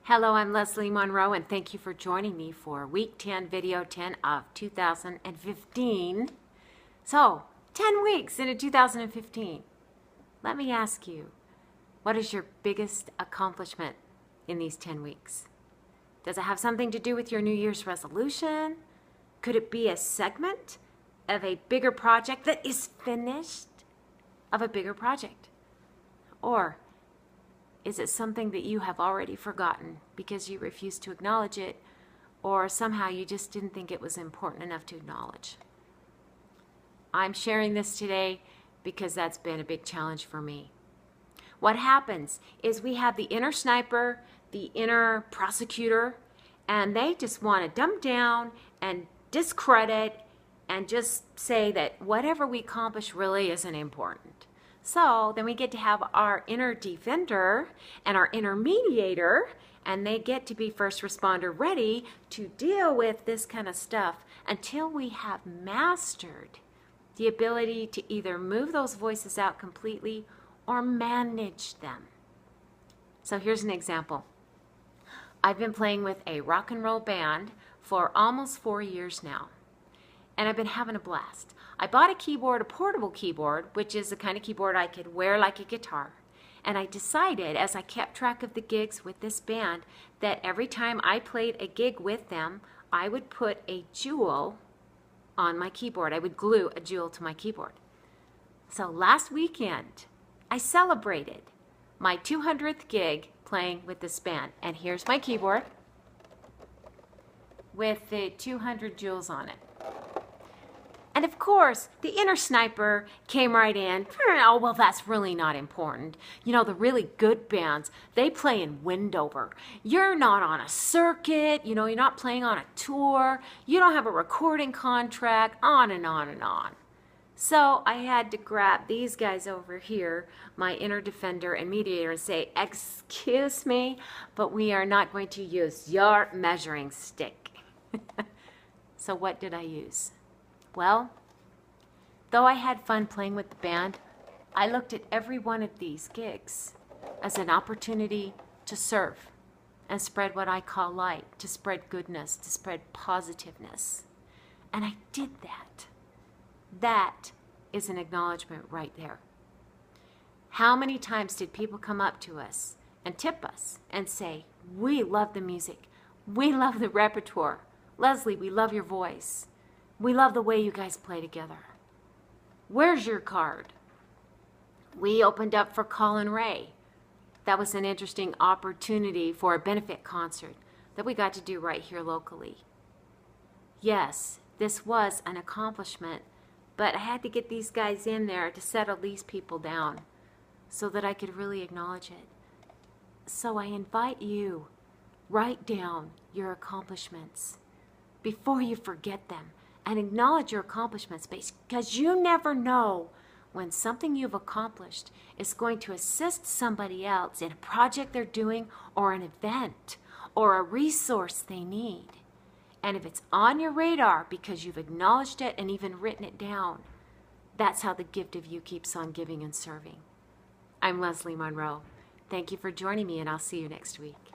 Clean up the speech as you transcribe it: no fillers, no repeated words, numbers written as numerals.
Hello, I'm Leslie Monroe, and thank you for joining me for week 10, video 10 of 2015. So, 10 weeks into 2015. Let me ask you, what is your biggest accomplishment in these 10 weeks? Does it have something to do with your New Year's resolution? Could it be a segment of a bigger project that is finished of a bigger project? Or is it something that you have already forgotten because you refuse to acknowledge it, or somehow you just didn't think it was important enough to acknowledge? I'm sharing this today because that's been a big challenge for me. What happens is we have the inner sniper, the inner prosecutor, and they just want to dumb down and discredit and just say that whatever we accomplish really isn't important. So then we get to have our inner defender and our inner mediator, and they get to be first responder ready to deal with this kind of stuff until we have mastered the ability to either move those voices out completely or manage them. So here's an example. I've been playing with a rock and roll band for almost 4 years now, and I've been having a blast. I bought a keyboard, a portable keyboard, which is the kind of keyboard I could wear like a guitar. And I decided, as I kept track of the gigs with this band, that every time I played a gig with them, I would put a jewel on my keyboard. I would glue a jewel to my keyboard. So last weekend, I celebrated my 200th gig playing with this band. And here's my keyboard with the 200 jewels on it. And of course, the inner sniper came right in. Oh, well, that's really not important. You know, the really good bands, they play in Windover. You're not on a circuit. You know, you're not playing on a tour. You don't have a recording contract, on and on and on. So I had to grab these guys over here, my inner defender and mediator, and say, excuse me, but we are not going to use your measuring stick. So what did I use? Well, though I had fun playing with the band, I looked at every one of these gigs as an opportunity to serve and spread what I call light, to spread goodness, to spread positiveness. And I did that. That is an acknowledgement right there. How many times did people come up to us and tip us and say, we love the music, we love the repertoire, Leslie, we love your voice. We love the way you guys play together. Where's your card? We opened up for Colin Ray. That was an interesting opportunity for a benefit concert that we got to do right here locally. Yes, this was an accomplishment, but I had to get these guys in there to settle these people down so that I could really acknowledge it. So I invite you, write down your accomplishments before you forget them. And acknowledge your accomplishments, because you never know when something you've accomplished is going to assist somebody else in a project they're doing, or an event, or a resource they need. And if it's on your radar because you've acknowledged it and even written it down, that's how the gift of you keeps on giving and serving. I'm Leslie Monroe. Thank you for joining me, and I'll see you next week.